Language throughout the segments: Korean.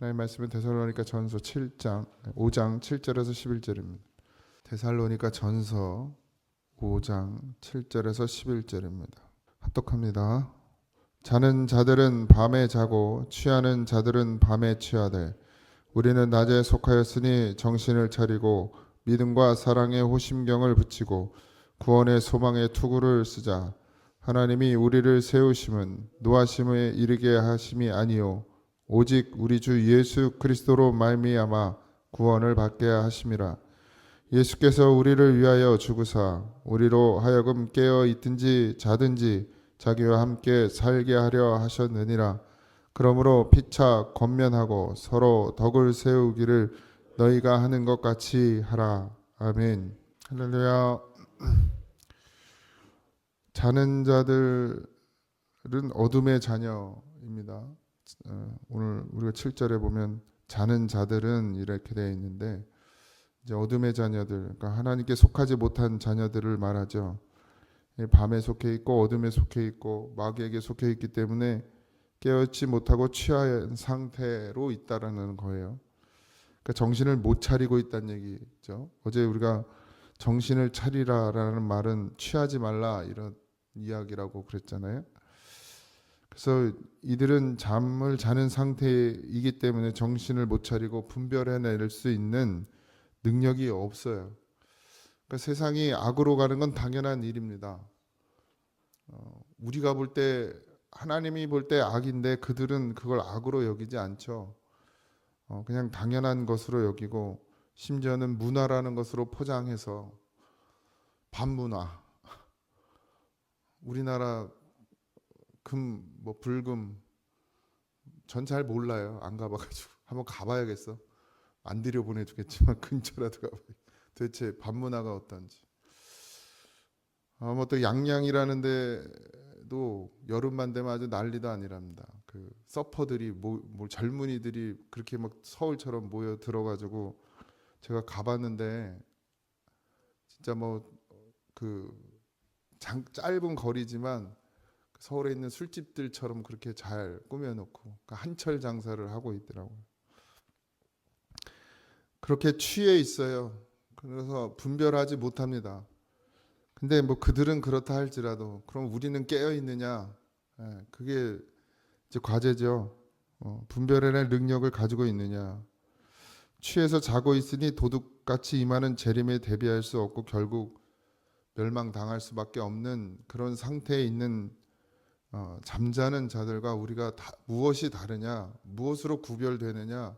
하나님 말씀은 데살로니가 전서 5장 7절에서 11절입니다. 데살로니가 전서 5장 7절에서 11절입니다. 합독합니다. 자는 자들은 밤에 자고 취하는 자들은 밤에 취하되 우리는 낮에 속하였으니 정신을 차리고 믿음과 사랑의 호심경을 붙이고 구원의 소망의 투구를 쓰자. 하나님이 우리를 세우심은 노하심에 이르게 하심이 아니요 오직 우리 주 예수 그리스도로 말미암아 구원을 받게 하심이라. 예수께서 우리를 위하여 죽으사 우리로 하여금 깨어 있든지 자든지 자기와 함께 살게 하려 하셨느니라. 그러므로 피차 권면하고 서로 덕을 세우기를 너희가 하는 것 같이 하라. 아멘. 할렐루야. 자는 자들은 어둠의 자녀입니다. 오늘 우리가 7절에 보면 자는 자들은 이렇게 되어 있는데 이제 어둠의 자녀들, 그러니까 하나님께 속하지 못한 자녀들을 말하죠. 밤에 속해 있고 어둠에 속해 있고 마귀에게 속해 있기 때문에 깨어있지 못하고 취한 상태로 있다라는 거예요. 그러니까 정신을 못 차리고 있다는 얘기죠. 어제 우리가 정신을 차리라라는 말은 취하지 말라 이런 이야기라고 그랬잖아요. 그래서 이들은 잠을 자는 상태이기 때문에 정신을 못 차리고 분별해낼 수 있는 능력이 없어요. 그러니까 세상이 악으로 가는 건 당연한 일입니다. 우리가 볼 때 하나님이 볼 때 악인데 그들은 그걸 악으로 여기지 않죠. 그냥 당연한 것으로 여기고 심지어는 문화라는 것으로 포장해서 반문화. 우리나라 금, 뭐 불금 전 잘 몰라요. 안 가봐가지고 한번 가봐야겠어. 안 들여보내주겠지만 근처라도 가봐요. 도대체 반문화가 어떤지. 뭐 또 양양이라는 데도 여름만 되면 아주 난리도 아니랍니다. 그 서퍼들이 젊은이들이 그렇게 막 서울처럼 모여 들어가지고 제가 가봤는데 진짜 뭐 그 짧은 거리지만 서울에 있는 술집들처럼 그렇게 잘 꾸며놓고 그러니까 한철 장사를 하고 있더라고요. 그렇게 취해 있어요. 그래서 분별하지 못합니다. 근데 뭐 그들은 그렇다 할지라도 그럼 우리는 깨어 있느냐? 그게 이제 과제죠. 분별해낼 능력을 가지고 있느냐? 취해서 자고 있으니 도둑같이 임하는 재림에 대비할 수 없고 결국 멸망당할 수밖에 없는 그런 상태에 있는 잠자는 자들과 우리가 무엇이 다르냐? 무엇으로 구별되느냐?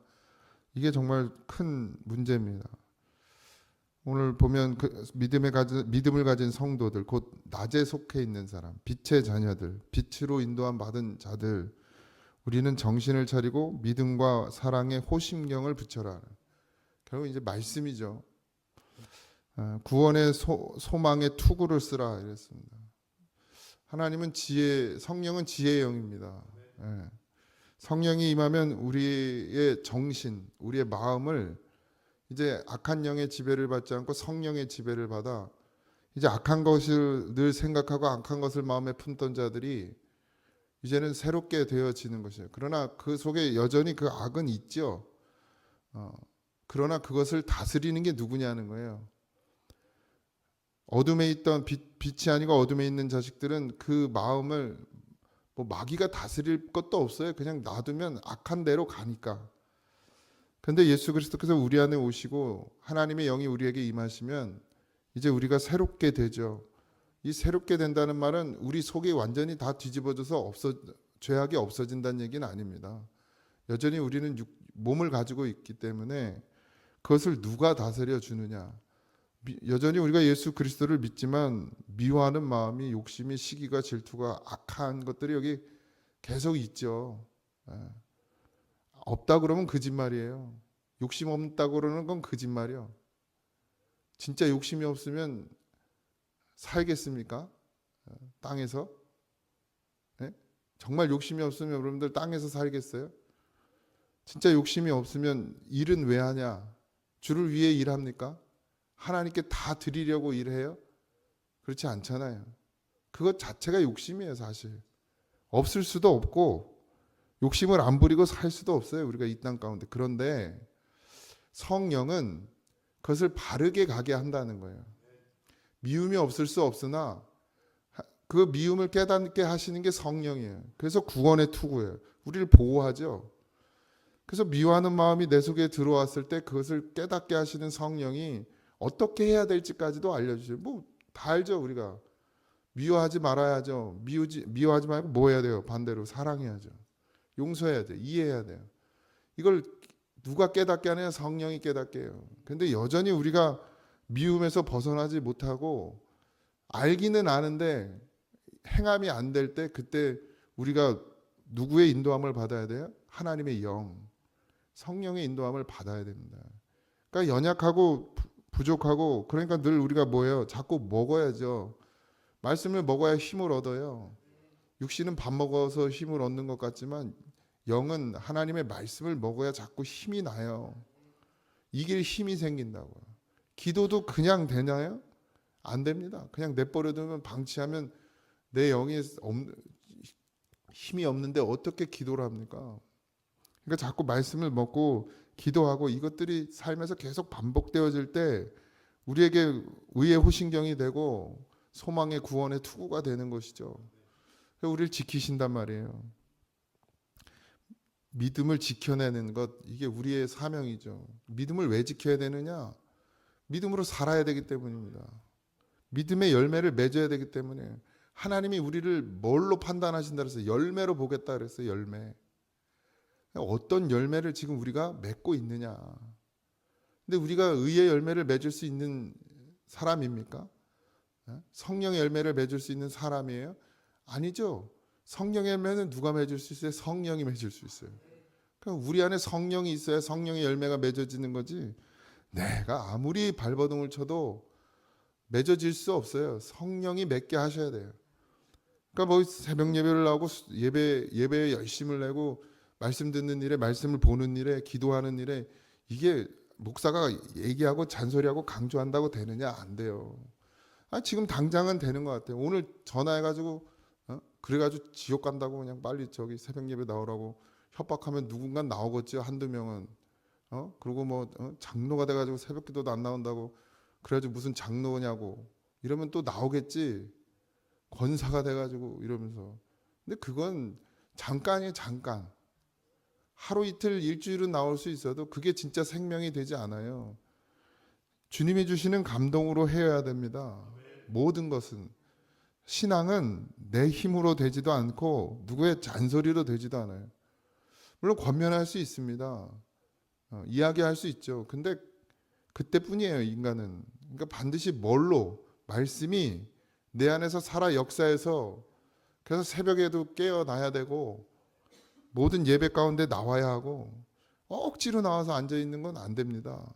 이게 정말 큰 문제입니다. 오늘 보면 그 믿음을 가진 성도들, 곧 낮에 속해 있는 사람, 빛의 자녀들, 빛으로 인도함 받은 자들, 우리는 정신을 차리고 믿음과 사랑의 호심경을 붙여라. 결국 이제 말씀이죠. 구원의 소망의 투구를 쓰라 이랬습니다. 하나님은 성령은 지혜의 영입니다. 성령이 임하면 우리의 정신, 우리의 마음을 이제 악한 영의 지배를 받지 않고 성령의 지배를 받아 이제 악한 것을 늘 생각하고 악한 것을 마음에 품던 자들이 이제는 새롭게 되어지는 것이에요. 그러나 그 속에 여전히 그 악은 있죠. 그러나 그것을 다스리는 게 누구냐는 거예요. 어둠에 있던 빛이 아니고 어둠에 있는 자식들은 그 마음을 뭐 마귀가 다스릴 것도 없어요. 그냥 놔두면 악한 대로 가니까. 그런데 예수 그리스도께서 우리 안에 오시고 하나님의 영이 우리에게 임하시면 이제 우리가 새롭게 되죠. 이 새롭게 된다는 말은 우리 속이 완전히 다 뒤집어져서 죄악이 없어진다는 얘기는 아닙니다. 여전히 우리는 몸을 가지고 있기 때문에 그것을 누가 다스려 주느냐. 여전히 우리가 예수 그리스도를 믿지만 미워하는 마음이 욕심이 시기가 질투가 악한 것들이 여기 계속 있죠. 없다 그러면 거짓말이에요. 욕심 없다고 그러는 건 거짓말이요. 진짜 욕심이 없으면 살겠습니까? 땅에서? 네? 정말 욕심이 없으면 여러분들 땅에서 살겠어요? 진짜 욕심이 없으면 일은 왜 하냐? 주를 위해 일합니까? 하나님께 다 드리려고 일해요? 그렇지 않잖아요. 그것 자체가 욕심이에요, 사실. 없을 수도 없고 욕심을 안 부리고 살 수도 없어요. 우리가 이 땅 가운데. 그런데 성령은 그것을 바르게 가게 한다는 거예요. 미움이 없을 수 없으나 그 미움을 깨닫게 하시는 게 성령이에요. 그래서 구원의 투구예요. 우리를 보호하죠. 그래서 미워하는 마음이 내 속에 들어왔을 때 그것을 깨닫게 하시는 성령이 어떻게 해야 될지까지도 알려주세요. 뭐 다 알죠. 우리가 미워하지 말아야죠. 미워하지 말고 뭐 해야 돼요? 반대로 사랑해야죠. 용서해야 돼요. 이해해야 돼요. 이걸 누가 깨닫게 하느냐? 성령이 깨닫게 해요. 근데 여전히 우리가 미움에서 벗어나지 못하고 알기는 아는데 행함이 안 될 때 그때 우리가 누구의 인도함을 받아야 돼요? 하나님의 영, 성령의 인도함을 받아야 됩니다. 그러니까 연약하고 부족하고 그러니까 늘 우리가 뭐예요? 자꾸 먹어야죠. 말씀을 먹어야 힘을 얻어요. 육신은 밥 먹어서 힘을 얻는 것 같지만 영은 하나님의 말씀을 먹어야 자꾸 힘이 나요. 이길 힘이 생긴다고요. 기도도 그냥 되나요? 안 됩니다. 그냥 내버려두면 방치하면 내 영이 힘이 없는데 어떻게 기도를 합니까? 그러니까 자꾸 말씀을 먹고 기도하고 이것들이 삶에서 계속 반복되어질 때 우리에게 의의 호신경이 되고 소망의 구원의 투구가 되는 것이죠. 우리를 지키신단 말이에요. 믿음을 지켜내는 것, 이게 우리의 사명이죠. 믿음을 왜 지켜야 되느냐? 믿음으로 살아야 되기 때문입니다. 믿음의 열매를 맺어야 되기 때문에 하나님이 우리를 뭘로 판단하신다 그래서 열매로 보겠다 그랬어요. 열매. 어떤 열매를 지금 우리가 맺고 있느냐. 근데 우리가 의의 열매를 맺을 수 있는 사람입니까? 성령의 열매를 맺을 수 있는 사람이에요? 아니죠. 성령의 열매는 누가 맺을 수 있어요? 성령이 맺을 수 있어요. 그러니까 우리 안에 성령이 있어야 성령의 열매가 맺어지는 거지. 내가 아무리 발버둥을 쳐도 맺어질 수 없어요. 성령이 맺게 하셔야 돼요. 그러니까 뭐 새벽 예배를 하고 예배에 열심을 내고 말씀 듣는 일에, 말씀을 보는 일에, 기도하는 일에 이게 목사가 얘기하고 잔소리하고 강조한다고 되느냐? 안 돼요. 지금 당장은 되는 것 같아요. 오늘 전화해가지고 그래가지고 지옥 간다고 그냥 빨리 저기 새벽 예배 나오라고 협박하면 누군가 나오겠죠. 한두 명은. 그리고 뭐 장로가 돼가지고 새벽 기도도 안 나온다고 그래가지고 무슨 장로냐고 이러면 또 나오겠지. 권사가 돼가지고 이러면서. 근데 그건 잠깐이에요. 잠깐. 하루 이틀 일주일은 나올 수 있어도 그게 진짜 생명이 되지 않아요. 주님이 주시는 감동으로 해야 됩니다. 모든 것은. 신앙은 내 힘으로 되지도 않고 누구의 잔소리로 되지도 않아요. 물론 권면할 수 있습니다. 이야기할 수 있죠. 근데 그때뿐이에요. 인간은. 그러니까 반드시 뭘로? 말씀이 내 안에서 살아 역사해서 그래서 새벽에도 깨어나야 되고 모든 예배 가운데 나와야 하고 억지로 나와서 앉아있는 건 안 됩니다.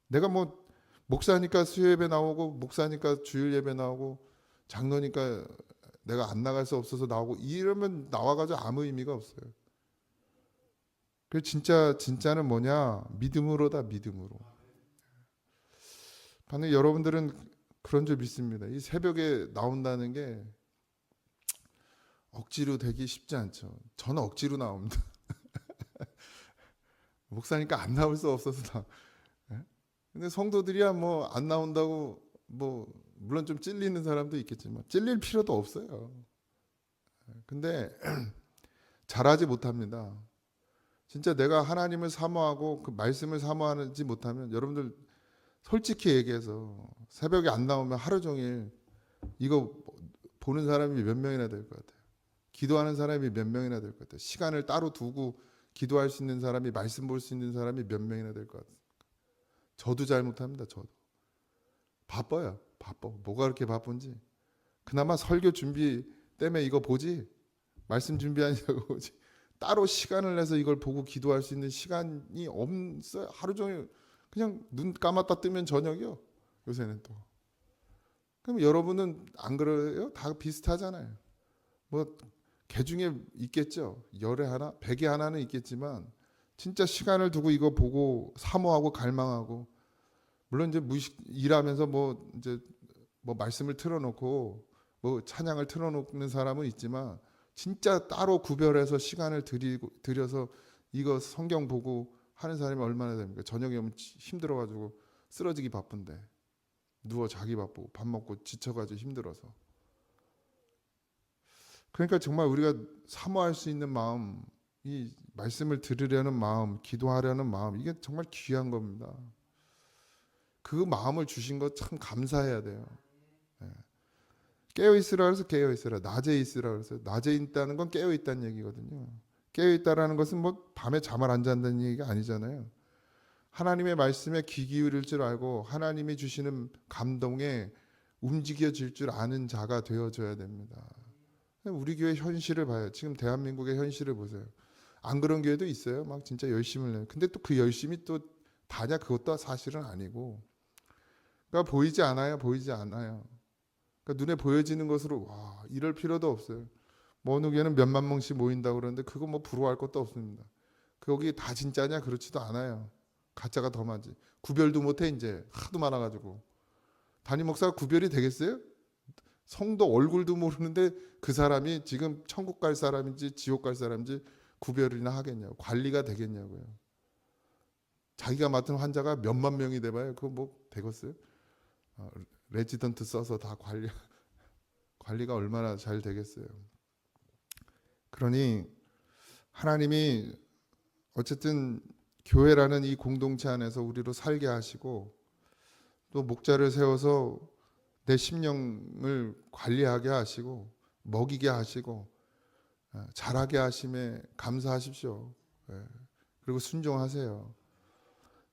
내가 뭐 목사니까 수요예배 나오고 목사니까 주일 예배 나오고 장로니까 내가 안 나갈 수 없어서 나오고 이러면 나와가지고 아무 의미가 없어요. 그 진짜는 뭐냐? 믿음으로다. 믿음으로. 반면 여러분들은 그런 줄 믿습니다. 이 새벽에 나온다는 게 억지로 되기 쉽지 않죠. 저는 억지로 나옵니다. 목사니까 안 나올 수 없어서 나. 근데 성도들이야 뭐 안 나온다고 뭐 물론 좀 찔리는 사람도 있겠지만 찔릴 필요도 없어요. 근데 잘하지 못합니다. 진짜 내가 하나님을 사모하고 그 말씀을 사모하지 못하면 여러분들 솔직히 얘기해서 새벽에 안 나오면 하루 종일 이거 보는 사람이 몇 명이나 될 것 같아요. 기도하는 사람이 몇 명이나 될 것 같아요. 시간을 따로 두고 기도할 수 있는 사람이 말씀 볼 수 있는 사람이 몇 명이나 될 것 같아요. 저도 잘 못합니다. 저도. 바빠요. 바빠. 뭐가 그렇게 바쁜지. 그나마 설교 준비 때문에 이거 보지. 말씀 준비하냐고 보지. 따로 시간을 내서 이걸 보고 기도할 수 있는 시간이 없어요. 하루 종일 그냥 눈 감았다 뜨면 저녁이요. 요새는 또. 그럼 여러분은 안 그래요? 다 비슷하잖아요. 뭐 개 중에 있겠죠. 열에 하나, 백에 하나는 있겠지만 진짜 시간을 두고 이거 보고 사모하고 갈망하고 물론 이제 일하면서 뭐 말씀을 틀어놓고 뭐 찬양을 틀어놓는 사람은 있지만 진짜 따로 구별해서 시간을 들여서 이거 성경 보고 하는 사람이 얼마나 됩니까? 저녁에 오면 힘들어가지고 쓰러지기 바쁜데 누워 자기 바쁘고 밥 먹고 지쳐가지고 힘들어서. 그러니까 정말 우리가 사모할 수 있는 마음, 이 말씀을 들으려는 마음, 기도하려는 마음, 이게 정말 귀한 겁니다. 그 마음을 주신 것 참 감사해야 돼요. 깨어 있으라 그래서 깨어 있으라, 낮에 있으라 그래서 낮에 있다는 건 깨어 있다는 얘기거든요. 깨어 있다라는 것은 뭐 밤에 잠을 안 잔다는 얘기가 아니잖아요. 하나님의 말씀에 귀 기울일 줄 알고 하나님이 주시는 감동에 움직여질 줄 아는 자가 되어줘야 됩니다. 우리 교회 현실을 봐요. 지금 대한민국의 현실을 보세요. 안 그런 교회도 있어요. 막 진짜 열심을 내요. 근데 또 그 열심이 또 다냐, 그것도 사실은 아니고. 그러니까 보이지 않아요. 보이지 않아요. 그러니까 눈에 보여지는 것으로 와, 이럴 필요도 없어요. 뭐 어느 교회는 몇만 명씩 모인다고 그러는데 그거 뭐 부러워할 것도 없습니다. 거기 다 진짜냐? 그렇지도 않아요. 가짜가 더 많지. 구별도 못해 이제 하도 많아가지고. 담임 목사가 구별이 되겠어요? 성도 얼굴도 모르는데 그 사람이 지금 천국 갈 사람인지 지옥 갈 사람인지 구별이나 하겠냐고. 관리가 되겠냐고요. 자기가 맡은 환자가 몇만 명이 돼봐요. 그거 뭐 되겠어요? 레지던트 써서 다 관리가 얼마나 잘 되겠어요. 그러니 하나님이 어쨌든 교회라는 이 공동체 안에서 우리로 살게 하시고 또 목자를 세워서 내 심령을 관리하게 하시고 먹이게 하시고 자라게 하심에 감사하십시오. 그리고 순종하세요.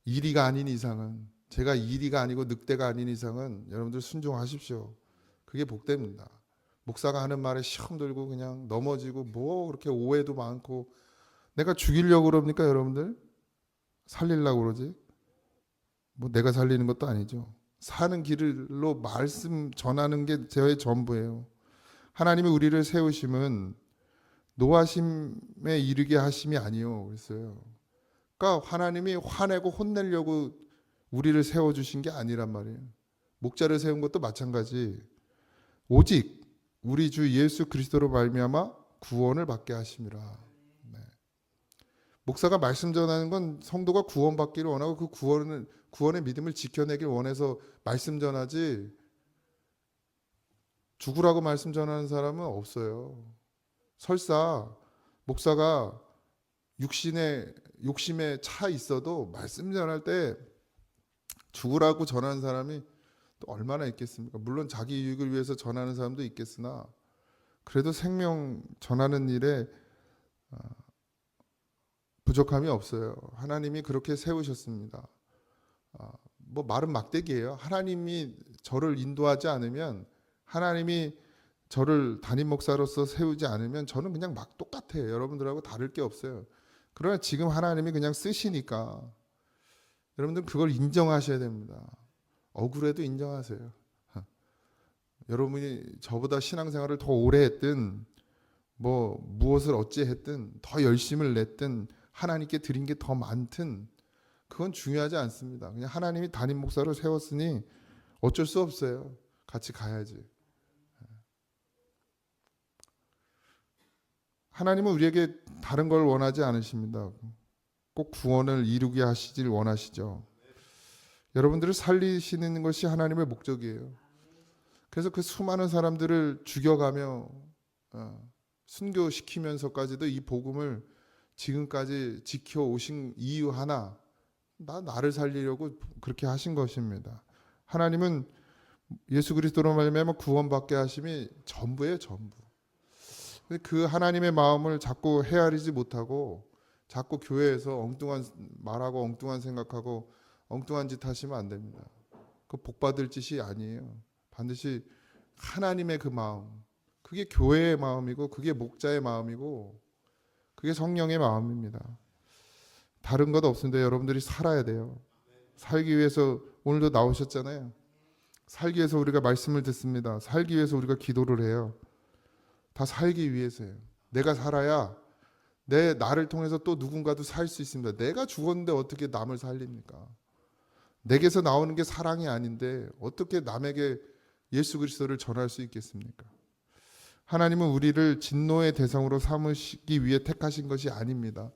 이리가 아닌 이상은, 제가 이리가 아니고 늑대가 아닌 이상은 여러분들 순종하십시오. 그게 복됩니다. 목사가 하는 말에 시험 들고 그냥 넘어지고 뭐 그렇게 오해도 많고, 내가 죽이려고 그럽니까 여러분들? 살리려고 그러지? 뭐 내가 살리는 것도 아니죠. 사는 길로 말씀 전하는 게 저의 전부예요. 하나님이 우리를 세우심은 노하심에 이르게 하심이 아니요 그랬어요. 그러니까 하나님이 화내고 혼내려고 우리를 세워주신 게 아니란 말이에요. 목자를 세운 것도 마찬가지. 오직 우리 주 예수 그리스도로 말미암아 구원을 받게 하심이라. 네. 목사가 말씀 전하는 건 성도가 구원받기를 원하고 그 구원의 믿음을 지켜내길 원해서 말씀 전하지, 죽으라고 말씀 전하는 사람은 없어요. 설사 목사가 욕심에 차 있어도 말씀 전할 때 죽으라고 전하는 사람이 또 얼마나 있겠습니까? 물론 자기 이익을 위해서 전하는 사람도 있겠으나 그래도 생명 전하는 일에 부족함이 없어요. 하나님이 그렇게 세우셨습니다. 뭐 말은 막대기예요. 하나님이 저를 인도하지 않으면, 하나님이 저를 담임 목사로서 세우지 않으면 저는 그냥 막 똑같아요. 여러분들하고 다를 게 없어요. 그러나 지금 하나님이 그냥 쓰시니까 여러분들 그걸 인정하셔야 됩니다. 억울해도 인정하세요. 여러분이 저보다 신앙생활을 더 오래 했든 뭐 무엇을 어찌 했든 더 열심을 냈든 하나님께 드린 게 더 많든 그건 중요하지 않습니다. 그냥 하나님이 담임 목사로 세웠으니 어쩔 수 없어요. 같이 가야지. 하나님은 우리에게 다른 걸 원하지 않으십니다. 꼭 구원을 이루게 하시길 원하시죠. 여러분들을 살리시는 것이 하나님의 목적이에요. 그래서 그 수많은 사람들을 죽여가며 순교시키면서까지도 이 복음을 지금까지 지켜오신 이유 하나, 나를 살리려고 그렇게 하신 것입니다. 하나님은 예수 그리스도로 말미암아 구원받게 하심이 전부예요, 전부. 그 하나님의 마음을 자꾸 헤아리지 못하고 자꾸 교회에서 엉뚱한 말하고 엉뚱한 생각하고 엉뚱한 짓 하시면 안 됩니다. 그 복 받을 짓이 아니에요. 반드시 하나님의 그 마음, 그게 교회의 마음이고 그게 목자의 마음이고 그게 성령의 마음입니다. 다른 것 없는데 여러분들이 살아야 돼요. 살기 위해서 오늘도 나오셨잖아요. 살기 위해서 우리가 말씀을 듣습니다. 살기 위해서 우리가 기도를 해요. 다 살기 위해서예요. 내가 살아야 나를 통해서 또 누군가도 살 수 있습니다. 내가 죽었는데 어떻게 남을 살립니까? 내게서 나오는 게 사랑이 아닌데 어떻게 남에게 예수 그리스도를 전할 수 있겠습니까? 하나님은 우리를 진노의 대상으로 삼으시기 위해 택하신 것이 아닙니다.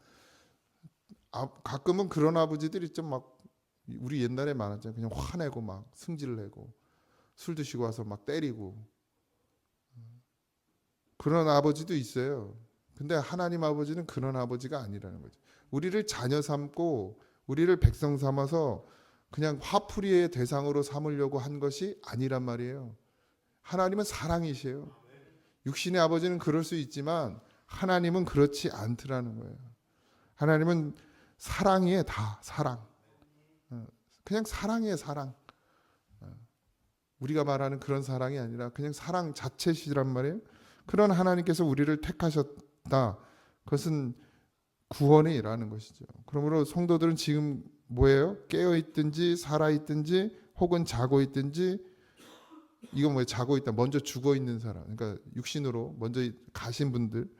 가끔은 그런 아버지들 있죠. 막 우리 옛날에 많았잖아요. 그냥 화내고 막 승질 내고 술 드시고 와서 막 때리고 그런 아버지도 있어요. 근데 하나님 아버지는 그런 아버지가 아니라는 거죠. 우리를 자녀 삼고 우리를 백성 삼아서 그냥 화풀이의 대상으로 삼으려고 한 것이 아니란 말이에요. 하나님은 사랑이세요. 육신의 아버지는 그럴 수 있지만 하나님은 그렇지 않더라는 거예요. 하나님은 사랑이에요. 다 사랑. 그냥 사랑이에요. 사랑. 우리가 말하는 그런 사랑이 아니라 그냥 사랑 자체시란 말이에요. 그런 하나님께서 우리를 택하셨다. 그것은 구원에 일하는 것이죠. 그러므로 성도들은 지금 뭐예요? 깨어 있든지 살아 있든지 혹은 자고 있든지, 이건 뭐예요? 자고 있다. 먼저 죽어 있는 사람. 그러니까 육신으로 먼저 가신 분들,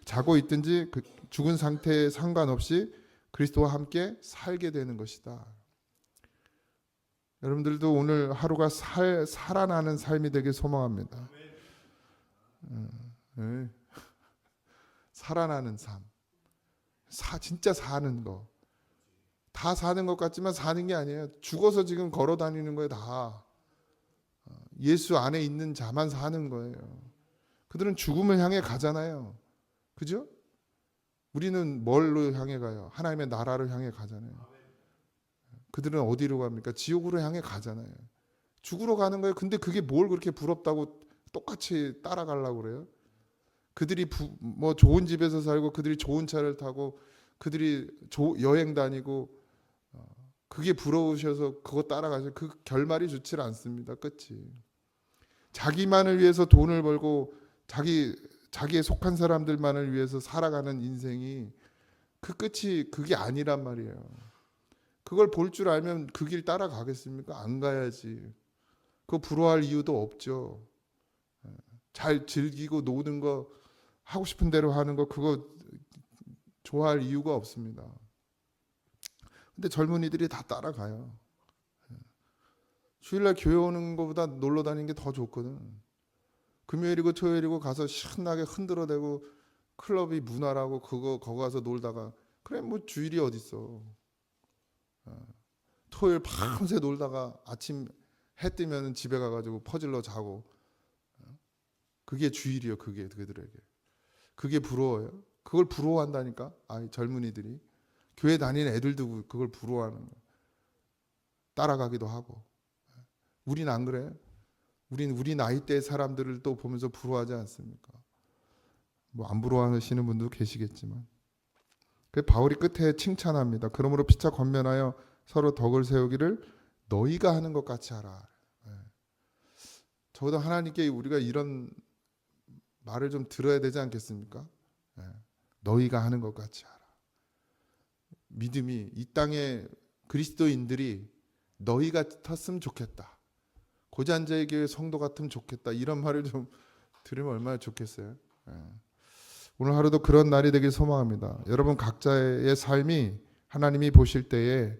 자고 있든지 그 죽은 상태에 상관없이 그리스도와 함께 살게 되는 것이다. 여러분들도 오늘 하루가 살아나는 삶이 되길 소망합니다. 네. 살아나는 삶. 진짜 사는 거. 다 사는 것 같지만 사는 게 아니에요. 죽어서 지금 걸어 다니는 거예요. 다. 예수 안에 있는 자만 사는 거예요. 그들은 죽음을 향해 가잖아요. 그죠? 우리는 뭘로 향해 가요? 하나님의 나라를 향해 가잖아요. 그들은 어디로 갑니까? 지옥으로 향해 가잖아요. 죽으러 가는 거예요. 근데 그게 뭘 그렇게 부럽다고 똑같이 따라가려고 그래요? 그들이 뭐 좋은 집에서 살고 그들이 좋은 차를 타고 그들이 여행 다니고 그게 부러우셔서 그거 따라가죠. 그 결말이 좋지 않습니다. 끝이. 자기만을 위해서 돈을 벌고 자기에 속한 사람들만을 위해서 살아가는 인생이 그 끝이 그게 아니란 말이에요. 그걸 볼 줄 알면 그 길 따라가겠습니까? 안 가야지. 그거 부러워할 이유도 없죠. 잘 즐기고 노는 거, 하고 싶은 대로 하는 거, 그거 좋아할 이유가 없습니다. 근데 젊은이들이 다 따라가요. 주일날 교회 오는 것보다 놀러 다니는 게 더 좋거든. 금요일이고 토요일이고 가서 신나게 흔들어대고 클럽이 문화라고 거기 가서 놀다가, 그래 뭐 주일이 어딨어. 토요일 밤새 놀다가 아침 해 뜨면 집에 가가지고 퍼질러 자고, 그게 주일이요. 그게 그들에게. 그게 부러워요. 그걸 부러워한다니까. 젊은이들이. 교회 다니는 애들도 그걸 부러워하는 거예요. 따라가기도 하고. 우린 안 그래요? 우리 나이대 사람들을 또 보면서 부러워하지 않습니까? 뭐 안 부러워하시는 분도 계시겠지만. 그 바울이 끝에 칭찬합니다. 그러므로 피차 권면하여 서로 덕을 세우기를 너희가 하는 것 같이 하라. 적어도 하나님께 우리가 이런 말을 좀 들어야 되지 않겠습니까? 너희가 하는 것 같이 하라. 믿음이 이 땅의 그리스도인들이 너희 같았으면 좋겠다. 고잔자의 교회 성도 같으면 좋겠다. 이런 말을 좀 들으면 얼마나 좋겠어요. 오늘 하루도 그런 날이 되길 소망합니다. 여러분 각자의 삶이 하나님이 보실 때에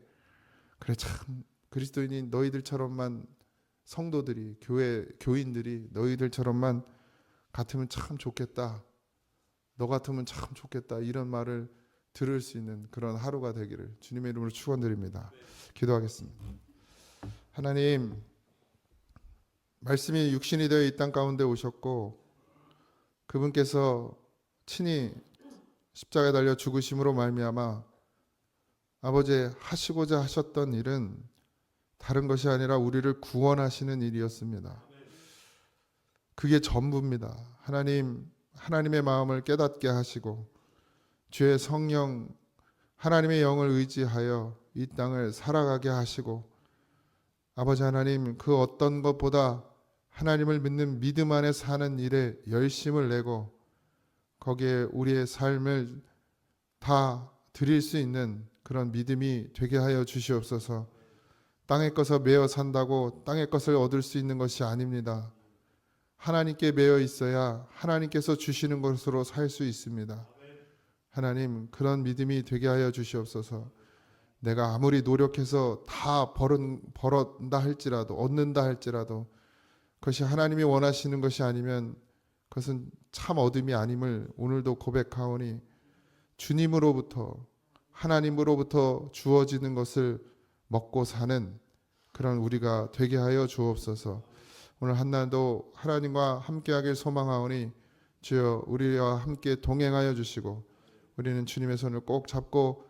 그래 참 그리스도인이 너희들처럼만, 성도들이 교인들이 너희들처럼만 같으면 참 좋겠다. 너 같으면 참 좋겠다. 이런 말을 들을 수 있는 그런 하루가 되기를 주님의 이름으로 축원드립니다. 기도하겠습니다. 하나님, 말씀이 육신이 되어 이 땅 가운데 오셨고 그분께서 친히 십자가에 달려 죽으심으로 말미암아 아버지 하시고자 하셨던 일은 다른 것이 아니라 우리를 구원하시는 일이었습니다. 그게 전부입니다. 하나님의 마음을 깨닫게 하시고 주의 성령 하나님의 영을 의지하여 이 땅을 살아가게 하시고, 아버지 하나님, 그 어떤 것보다 하나님을 믿는 믿음 안에 사는 일에 열심을 내고 거기에 우리의 삶을 다 드릴 수 있는 그런 믿음이 되게 하여 주시옵소서. 땅의 것을 매어 산다고 땅의 것을 얻을 수 있는 것이 아닙니다. 하나님께 매여 있어야 하나님께서 주시는 것으로 살 수 있습니다. 하나님, 그런 믿음이 되게 하여 주시옵소서. 내가 아무리 노력해서 다 벌었다 할지라도, 얻는다 할지라도 그것이 하나님이 원하시는 것이 아니면 그것은 참 얻음이 아님을 오늘도 고백하오니 주님으로부터 하나님으로부터 주어지는 것을 먹고 사는 그런 우리가 되게 하여 주옵소서. 오늘 한날도 하나님과 함께하길 소망하오니 주여 우리와 함께 동행하여 주시고 우리는 주님의 손을 꼭 잡고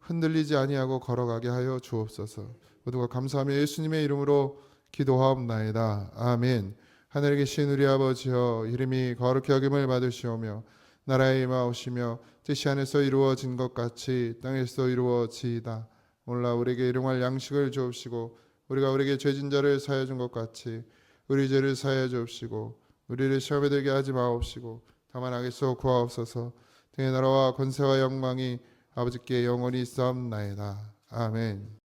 흔들리지 아니하고 걸어가게 하여 주옵소서. 모두가 감사하며 예수님의 이름으로 기도하옵나이다. 아멘. 하늘에 계신 우리 아버지여, 이름이 거룩히 여김을 받으시오며 나라에 임하오시며 뜻이 하늘에서 이루어진 것 같이 땅에서 이루어지이다. 오늘날 우리에게 일용할 양식을 주옵시고 우리가 우리에게 죄진 자를 사하여 준 것 같이 우리 죄를 사하여 주옵시고 우리를 시험에 들게 하지 마옵시고 다만 악에서 구하옵소서. 등의 나라와 권세와 영광이 아버지께 영원히 있사옵나이다. 아멘.